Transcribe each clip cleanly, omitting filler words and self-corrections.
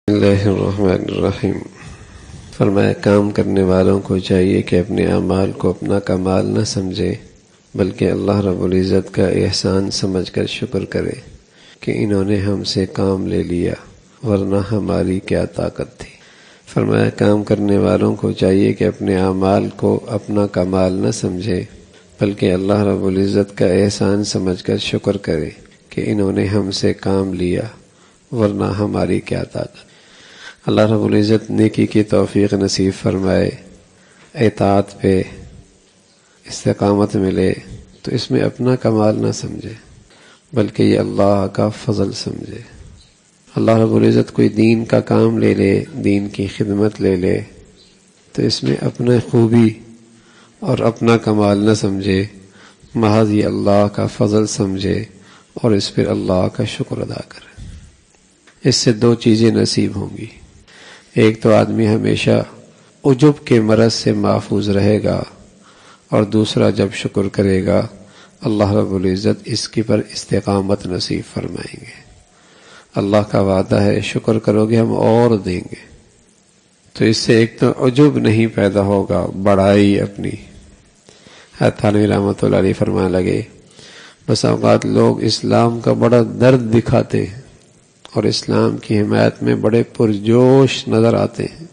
اللہ الرحمن الرحیم۔ فرمایا کام کرنے والوں کو چاہیے کہ اپنے اعمال کو اپنا کمال نہ سمجھے بلکہ اللہ رب العزت کا احسان سمجھ کر شکر کرے کہ انہوں نے ہم سے کام لے لیا ورنہ ہماری کیا طاقت تھی۔ فرمایا کام کرنے والوں کو چاہیے کہ اپنے اعمال کو اپنا کمال نہ سمجھے بلکہ اللہ رب العزت کا احسان سمجھ کر شکر کرے کہ انہوں نے ہم سے کام لیا ورنہ ہماری کیا طاقت۔ اللہ رب العزت نیکی کی توفیق نصیب فرمائے، اطاعت پہ استقامت ملے تو اس میں اپنا کمال نہ سمجھے بلکہ یہ اللہ کا فضل سمجھے۔ اللہ رب العزت کوئی دین کا کام لے لے، دین کی خدمت لے لے تو اس میں اپنا خوبی اور اپنا کمال نہ سمجھے، محض یہ اللہ کا فضل سمجھے اور اس پر اللہ کا شکر ادا کرے۔ اس سے دو چیزیں نصیب ہوں گی، ایک تو آدمی ہمیشہ عجب کے مرض سے محفوظ رہے گا اور دوسرا جب شکر کرے گا اللہ رب العزت اس کی پر استقامت نصیب فرمائیں گے۔ اللہ کا وعدہ ہے شکر کرو گے ہم اور دیں گے، تو اس سے ایک تو عجب نہیں پیدا ہوگا، بڑائی اپنی۔ تھانوی رحمۃ اللہ علیہ فرمانے لگے بس اوقات لوگ اسلام کا بڑا درد دکھاتے ہیں اور اسلام کی حمایت میں بڑے پرجوش نظر آتے ہیں،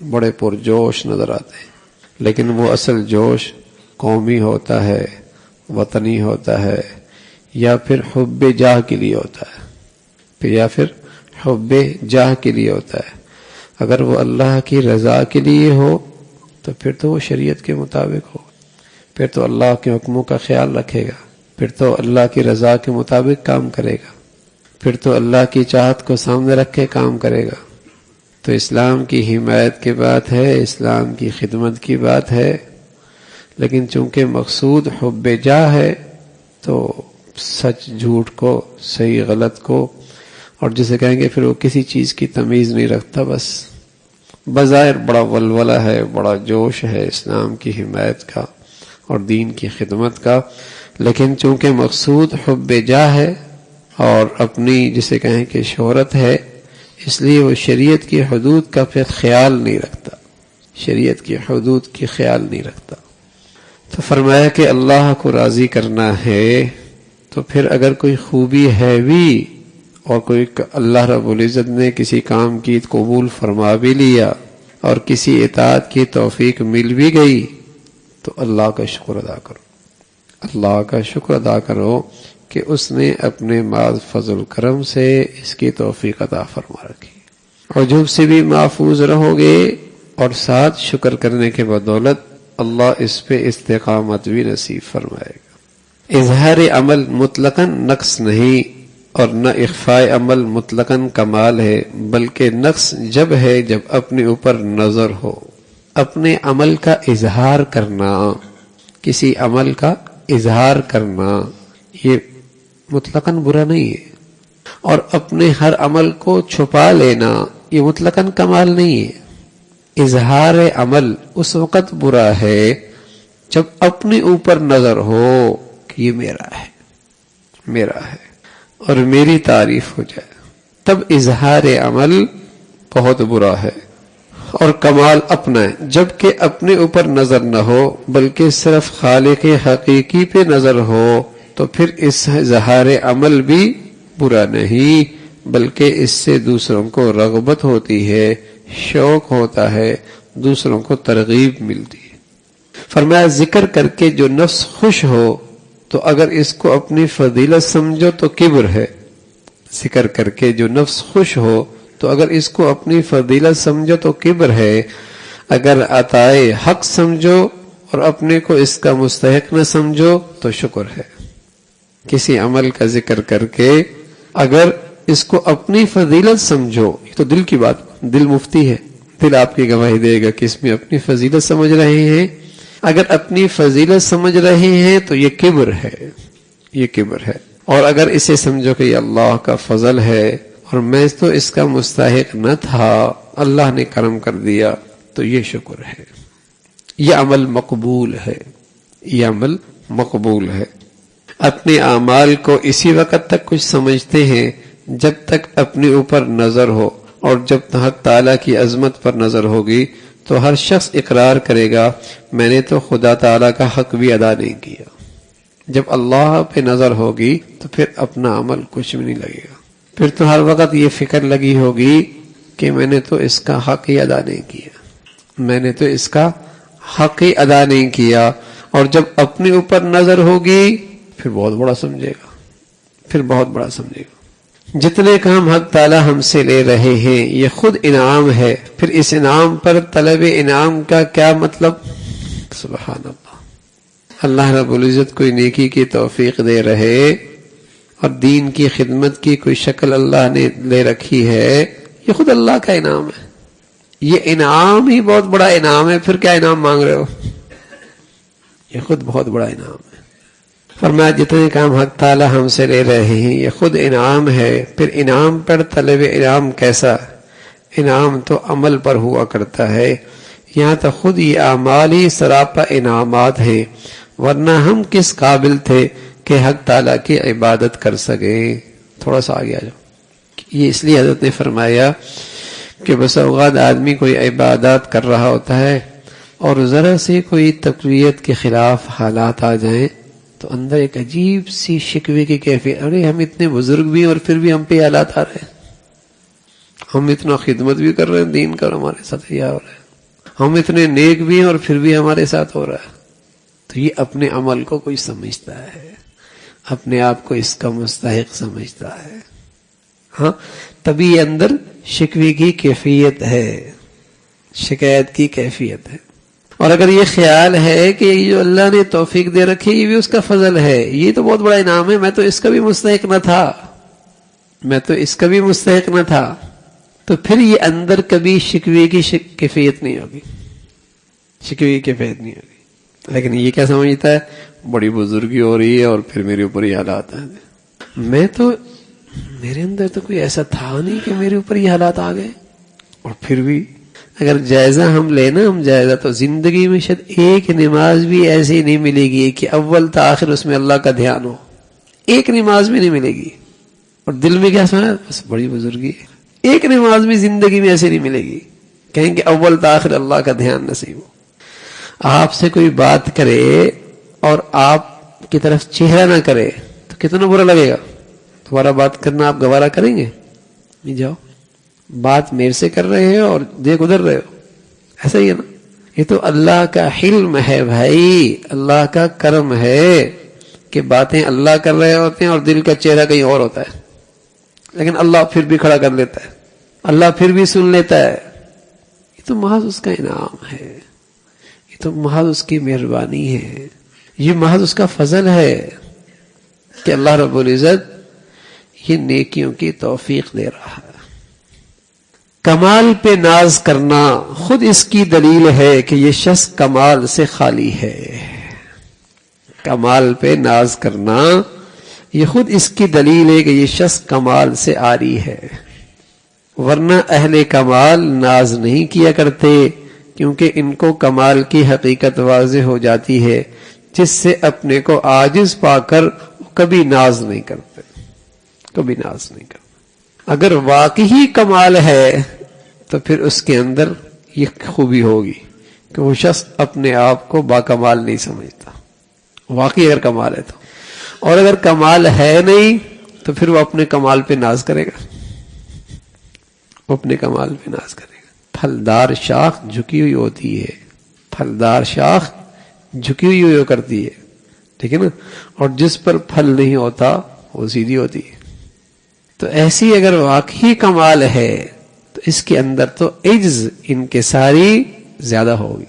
بڑے پرجوش نظر آتے ہیں، لیکن وہ اصل جوش قومی ہوتا ہے، وطنی ہوتا ہے، یا پھر حب جاہ کے لیے ہوتا ہے، یا پھر حب جاہ کے لیے ہوتا ہے۔ اگر وہ اللہ کی رضا کے لیے ہو تو پھر تو وہ شریعت کے مطابق ہو، پھر تو اللہ کے حکموں کا خیال رکھے گا، پھر تو اللہ کی رضا کے مطابق کام کرے گا، پھر تو اللہ کی چاہت کو سامنے رکھ کے کام کرے گا۔ تو اسلام کی حمایت کی بات ہے، اسلام کی خدمت کی بات ہے، لیکن چونکہ مقصود حب جاہ ہے تو سچ جھوٹ کو، صحیح غلط کو، اور جسے کہیں گے پھر وہ کسی چیز کی تمیز نہیں رکھتا، بس بظاہر بڑا ولولہ ہے، بڑا جوش ہے اسلام کی حمایت کا اور دین کی خدمت کا، لیکن چونکہ مقصود حب جاہ ہے اور اپنی جسے کہیں کہ شہرت ہے، اس لیے وہ شریعت کی حدود کا پھر خیال نہیں رکھتا، شریعت کی حدود کی خیال نہیں رکھتا۔ تو فرمایا کہ اللہ کو راضی کرنا ہے تو پھر اگر کوئی خوبی ہے بھی اور کوئی اللہ رب العزت نے کسی کام کی قبول فرما بھی لیا اور کسی اطاعت کی توفیق مل بھی گئی تو اللہ کا شکر ادا کرو، اللہ کا شکر ادا کرو کہ اس نے اپنے ماض فضل کرم سے اس کی توفیق عطا فرما رکھی۔ عجب سے بھی محفوظ رہو گے اور ساتھ شکر کرنے کے بدولت اللہ اس پہ استقامت بھی نصیب فرمائے گا۔ اظہار عمل مطلقاً نقص نہیں اور نہ اخفاء عمل مطلقاً کمال ہے، بلکہ نقص جب ہے جب اپنے اوپر نظر ہو۔ اپنے عمل کا اظہار کرنا، کسی عمل کا اظہار کرنا یہ مطلقاً برا نہیں ہے، اور اپنے ہر عمل کو چھپا لینا یہ مطلقاً کمال نہیں ہے۔ اظہار عمل اس وقت برا ہے جب اپنے اوپر نظر ہو کہ یہ میرا ہے، میرا ہے اور میری تعریف ہو جائے، تب اظہار عمل بہت برا ہے اور کمال اپنا ہے۔ جبکہ اپنے اوپر نظر نہ ہو بلکہ صرف خالق حقیقی پہ نظر ہو تو پھر اس اظہار عمل بھی برا نہیں، بلکہ اس سے دوسروں کو رغبت ہوتی ہے، شوق ہوتا ہے، دوسروں کو ترغیب ملتی ہے۔ فرمایا ذکر کر کے جو نفس خوش ہو تو اگر اس کو اپنی فضیلت سمجھو تو کبر ہے۔ ذکر کر کے جو نفس خوش ہو تو اگر اس کو اپنی فضیلت سمجھو تو کبر ہے، اگر عطائے حق سمجھو اور اپنے کو اس کا مستحق نہ سمجھو تو شکر ہے۔ کسی عمل کا ذکر کر کے اگر اس کو اپنی فضیلت سمجھو، یہ تو دل کی بات، دل مفتی ہے، دل آپ کی گواہی دے گا کہ اس میں اپنی فضیلت سمجھ رہے ہیں۔ اگر اپنی فضیلت سمجھ رہے ہیں تو یہ کبر ہے، یہ کبر ہے۔ اور اگر اسے سمجھو کہ یہ اللہ کا فضل ہے اور میں تو اس کا مستحق نہ تھا، اللہ نے کرم کر دیا، تو یہ شکر ہے، یہ عمل مقبول ہے، یہ عمل مقبول ہے۔ اپنے اعمال کو اسی وقت تک کچھ سمجھتے ہیں جب تک اپنے اوپر نظر ہو اور جب حق تعالیٰ کی عظمت پر نظر ہوگی تو ہر شخص اقرار کرے گا میں نے تو خدا تعالیٰ کا حق بھی ادا نہیں کیا۔ جب اللہ پہ نظر ہوگی تو پھر اپنا عمل کچھ بھی نہیں لگے گا، پھر تو ہر وقت یہ فکر لگی ہوگی کہ میں نے تو اس کا حق ہی ادا نہیں کیا، میں نے تو اس کا حق ہی ادا نہیں کیا۔ اور جب اپنے اوپر نظر ہوگی پھر بہت بڑا سمجھے گا، پھر بہت بڑا سمجھے گا۔ جتنے کام حق تعالی ہم سے لے رہے ہیں یہ خود انعام ہے، پھر اس انعام پر طلب انعام کا کیا مطلب؟ سبحان اللہ، اللہ رب العزت کوئی نیکی کی توفیق دے رہے اور دین کی خدمت کی کوئی شکل اللہ نے لے رکھی ہے، یہ خود اللہ کا انعام ہے، یہ انعام ہی بہت بڑا انعام ہے، پھر کیا انعام مانگ رہے ہو؟ یہ خود بہت بڑا انعام ہے۔ فرمایا جتنے کام حق تعالی ہم سے لے رہے ہیں یہ خود انعام ہے، پھر انعام پر طلب انعام کیسا؟ انعام تو عمل پر ہوا کرتا ہے، یہاں تو خود یہ اعمال ہی سراپا انعامات ہیں، ورنہ ہم کس قابل تھے کہ حق تعالی کی عبادت کر سکیں؟ تھوڑا سا آگے آ جاؤ۔ یہ اس لیے حضرت نے فرمایا کہ بس اوقات آدمی کوئی عبادات کر رہا ہوتا ہے اور ذرا سے کوئی تقویت کے خلاف حالات آ جائیں تو اندر ایک عجیب سی شکوے کی کیفیت، ارے ہم اتنے بزرگ بھی ہیں اور پھر بھی ہم پہ حالات آ رہے ہیں، ہم اتنا خدمت بھی کر رہے ہیں دین کا اور ہمارے ساتھ یہ ہو رہا ہے، ہم اتنے نیک بھی ہیں اور پھر بھی ہمارے ساتھ ہو رہا ہے۔ تو یہ اپنے عمل کو کوئی سمجھتا ہے، اپنے آپ کو اس کا مستحق سمجھتا ہے، ہاں تبھی اندر شکوے کی کیفیت ہے، شکایت کی کیفیت ہے۔ اور اگر یہ خیال ہے کہ یہ جو اللہ نے توفیق دے رکھی یہ بھی اس کا فضل ہے، یہ تو بہت بڑا انعام ہے، میں تو اس کا بھی مستحق نہ تھا، میں تو اس کا بھی مستحق نہ تھا، تو پھر یہ اندر کبھی شکوے کی کیفیت نہیں ہوگی، شکوے کی کیفیت نہیں ہوگی۔ لیکن یہ کیا سمجھتا ہے بڑی بزرگی ہو رہی ہے اور پھر میرے اوپر یہ حالات ہیں، میرے اندر تو کوئی ایسا تھا نہیں کہ میرے اوپر یہ حالات آ گئے۔ اور پھر بھی اگر جائزہ ہم لینا، ہم جائزہ تو زندگی میں شاید ایک نماز بھی ایسی نہیں ملے گی کہ اول تا آخر اس میں اللہ کا دھیان ہو، ایک نماز بھی نہیں ملے گی، اور دل میں کیا سمجھا بس بڑی بزرگی ہے، ایک نماز بھی زندگی میں ایسی نہیں ملے گی کہیں کہ اول تا آخر اللہ کا دھیان نصیب ہو۔ آپ سے کوئی بات کرے اور آپ کی طرف چہرہ نہ کرے تو کتنا برا لگے گا؟ دوبارہ بات کرنا آپ گوارا کریں گے؟ نہیں، جاؤ بات میرے سے کر رہے ہیں اور دیکھ ادھر رہے ہو، ایسا ہی ہے نا۔ یہ تو اللہ کا حلم ہے بھائی، اللہ کا کرم ہے کہ باتیں اللہ کر رہے ہوتے ہیں اور دل کا چہرہ کہیں اور ہوتا ہے، لیکن اللہ پھر بھی کھڑا کر لیتا ہے، اللہ پھر بھی سن لیتا ہے۔ یہ تو محض اس کا انعام ہے، یہ تو محض اس کی مہربانی ہے، یہ محض اس کا فضل ہے کہ اللہ رب العزت یہ نیکیوں کی توفیق دے رہا ہے۔ کمال پہ ناز کرنا خود اس کی دلیل ہے کہ یہ شخص کمال سے خالی ہے۔ کمال پہ ناز کرنا یہ خود اس کی دلیل ہے کہ یہ شخص کمال سے عاری ہے، ورنہ اہل کمال ناز نہیں کیا کرتے، کیونکہ ان کو کمال کی حقیقت واضح ہو جاتی ہے، جس سے اپنے کو عاجز پا کر کبھی ناز نہیں کرتے، کبھی ناز نہیں کرتے۔ اگر واقعی کمال ہے تو پھر اس کے اندر یہ خوبی ہوگی کہ وہ شخص اپنے آپ کو باکمال نہیں سمجھتا، واقعی اگر کمال ہے تو۔ اور اگر کمال ہے نہیں تو پھر وہ اپنے کمال پہ ناز کرے گا، وہ اپنے کمال پہ ناز کرے گا۔ پھلدار شاخ جھکی ہوئی ہوتی ہے، پھلدار شاخ جھکی ہوئی کرتی ہے، ٹھیک ہے نا، اور جس پر پھل نہیں ہوتا وہ سیدھی ہوتی ہے۔ تو ایسی اگر واقعی کمال ہے تو اس کے اندر تو عجز انکساری زیادہ ہوگی،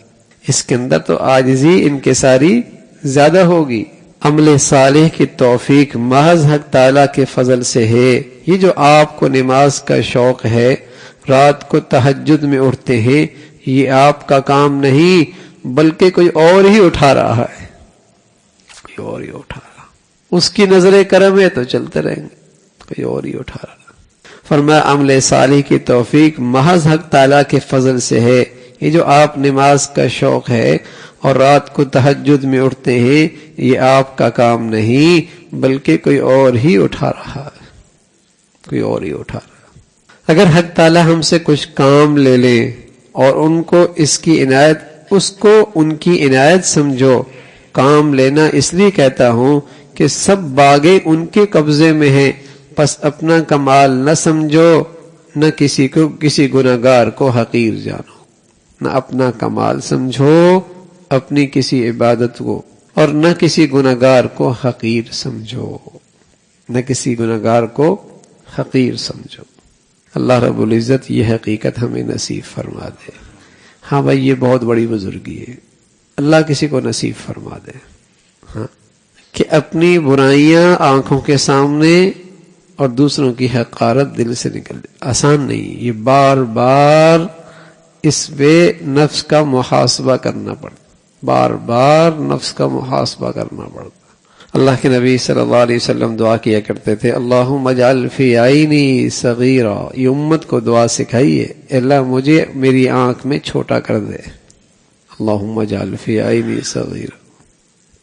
اس کے اندر تو عاجزی انکساری زیادہ ہوگی۔ عمل صالح کی توفیق محض حق تعالیٰ کے فضل سے ہے۔ یہ جو آپ کو نماز کا شوق ہے، رات کو تہجد میں اٹھتے ہیں، یہ آپ کا کام نہیں بلکہ کوئی اور ہی اٹھا رہا ہے، کوئی اور ہی اٹھا رہا، اس کی نظر کرم ہے تو چلتے رہیں گے، کوئی اور ہی اٹھا رہا۔ فرمایا عمل صالح کی توفیق محض حق تعالیٰ کے فضل سے ہے۔ یہ جو آپ نماز کا شوق ہے اور رات کو تہجد میں اٹھتے ہیں، یہ آپ کا کام نہیں بلکہ کوئی اور ہی اٹھا رہا ہے، کوئی اور ہی اٹھا رہا ہے۔ اگر حق تعالی ہم سے کچھ کام لے لیں اور ان کو ان کی عنایت سمجھو. کام لینا اس لیے کہتا ہوں کہ سب باغیں ان کے قبضے میں ہیں، پس اپنا کمال نہ سمجھو، نہ کسی گناہگار کو حقیر جانو. نہ اپنا کمال سمجھو اپنی کسی عبادت کو، اور نہ کسی گناہگار کو حقیر سمجھو، نہ کسی گناہگار کو حقیر سمجھو. اللہ رب العزت یہ حقیقت ہمیں نصیب فرما دے. ہاں بھائی، یہ بہت بڑی بزرگی ہے. اللہ کسی کو نصیب فرما دے ہاں کہ اپنی برائیاں آنکھوں کے سامنے اور دوسروں کی حقارت دل سے نکل جائے. آسان نہیں، یہ بار بار اس پہ نفس کا محاسبہ کرنا پڑتا، بار بار نفس کا محاسبہ کرنا پڑتا. اللہ کے نبی صلی اللہ علیہ وسلم دعا کیا کرتے تھے، اللہم اجعل فی عینی صغیرا. یہ امت کو دعا سکھائیے، اللہ مجھے میری آنکھ میں چھوٹا کر دے. اللہم اجعل فی عینی صغیرا.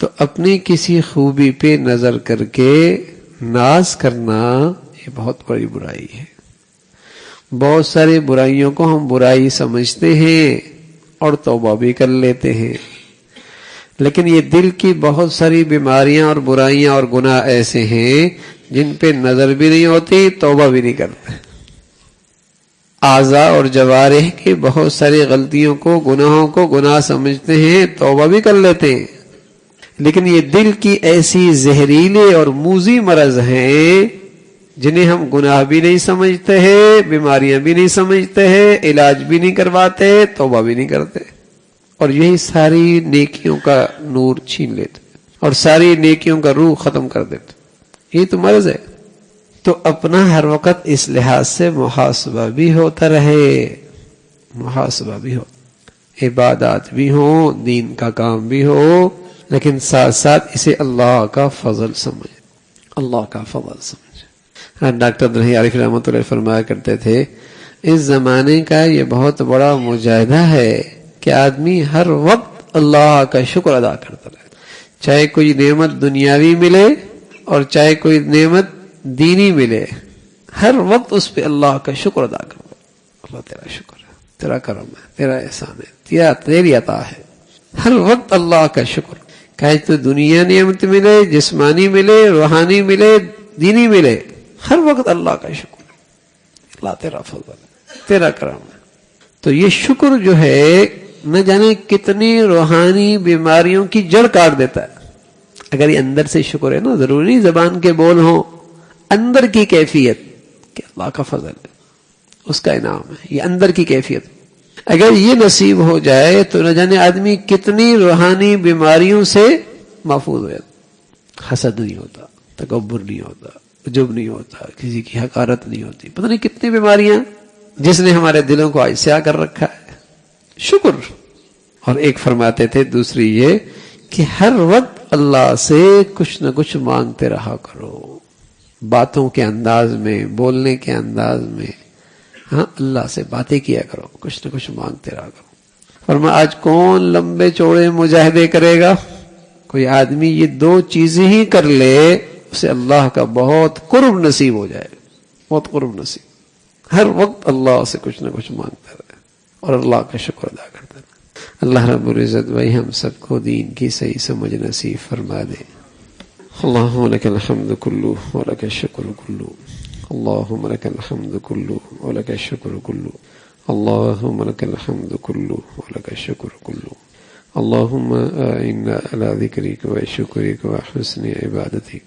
تو اپنی کسی خوبی پہ نظر کر کے ناز کرنا یہ بہت بڑی برائی ہے. بہت ساری برائیوں کو ہم برائی سمجھتے ہیں اور توبہ بھی کر لیتے ہیں، لیکن یہ دل کی بہت ساری بیماریاں اور برائیاں اور گناہ ایسے ہیں جن پہ نظر بھی نہیں ہوتی، توبہ بھی نہیں کرتے. اعضاء اور جوارح کی بہت ساری غلطیوں کو، گناہوں کو گناہ سمجھتے ہیں، توبہ بھی کر لیتے ہیں، لیکن یہ دل کی ایسی زہریلے اور موذی مرض ہیں جنہیں ہم گناہ بھی نہیں سمجھتے ہیں، بیماریاں بھی نہیں سمجھتے ہیں، علاج بھی نہیں کرواتے، توبہ بھی نہیں کرتے، اور یہی ساری نیکیوں کا نور چھین لیتے اور ساری نیکیوں کا روح ختم کر دیتے. یہ تو مرض ہے. تو اپنا ہر وقت اس لحاظ سے محاسبہ بھی ہوتا رہے، محاسبہ بھی ہو، عبادات بھی ہوں، دین کا کام بھی ہو، لیکن ساتھ ساتھ اسے اللہ کا فضل سمجھ، اللہ کا فضل سمجھ. ڈاکٹر عبدالحی عارف رحمۃ اللہ فرمایا کرتے تھے، اس زمانے کا یہ بہت بڑا مجاہدہ ہے کہ آدمی ہر وقت اللہ کا شکر ادا کرتا رہے، چاہے کوئی نعمت دنیاوی ملے اور چاہے کوئی نعمت دینی ملے، ہر وقت اس پہ اللہ کا شکر ادا کرو. اللہ تیرا شکر ہے، تیرا کرم ہے، تیرا احسان ہے، تیری عطا ہے. ہر وقت اللہ کا شکر، کہے تو دنیا نعمت ملے، جسمانی ملے، روحانی ملے، دینی ملے، ہر وقت اللہ کا شکر. اللہ تیرا فضل ہے، تیرا کرم ہے. تو یہ شکر جو ہے نہ جانے کتنی روحانی بیماریوں کی جڑ کاٹ دیتا ہے. اگر یہ اندر سے شکر ہے نا، ضروری زبان کے بول ہوں، اندر کی کیفیت کہ اللہ کا فضل ہے، اس کا انعام ہے، یہ اندر کی کیفیت. اگر یہ نصیب ہو جائے تو نہ جانے آدمی کتنی روحانی بیماریوں سے محفوظ ہو جاتا. حسد نہیں ہوتا، تکبر نہیں ہوتا، عجب نہیں ہوتا، کسی کی حقارت نہیں ہوتی. پتہ نہیں کتنی بیماریاں جس نے ہمارے دلوں کو آج سیاہ کر رکھا ہے. شکر. اور ایک فرماتے تھے دوسری یہ کہ ہر وقت اللہ سے کچھ نہ کچھ مانگتے رہا کرو، باتوں کے انداز میں، بولنے کے انداز میں. ہاں، اللہ سے باتیں کیا کرو، کچھ نہ کچھ مانگتے رہا کرو. فرمایا آج کون لمبے چوڑے مجاہدے کرے گا؟ کوئی آدمی یہ دو چیزیں ہی کر لے، اسے اللہ کا بہت قرب نصیب ہو جائے، بہت قرب نصیب. ہر وقت اللہ سے کچھ نہ کچھ مانگتا رہے اور اللہ کا شکر ادا کرتا رہے. اللہ رب العزت بھائی ہم سب کو دین کی صحیح سمجھ نصیب فرما دے. اللہم لک الحمد کلو ولک الشکر کلو، اللہم لک الحمد کلو ولک الشکر کلو، اللہم لک الحمد کلو ولک الشکر کلو، اللہم اعنا علی ذکرک و شکرک و حسن عبادتک،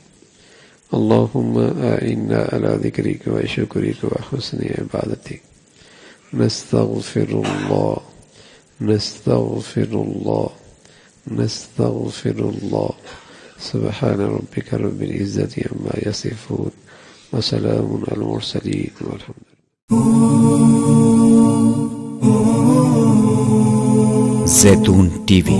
اللہم اعنا علی ذکرک و شکرک و حسن عبادتک. نستغفر اللہ، نستغفر اللہ، نستغفر اللہ. سبحان ربک رب العزت عما یصفون وسلام علی المرسلین والحمد زیتون ٹی وی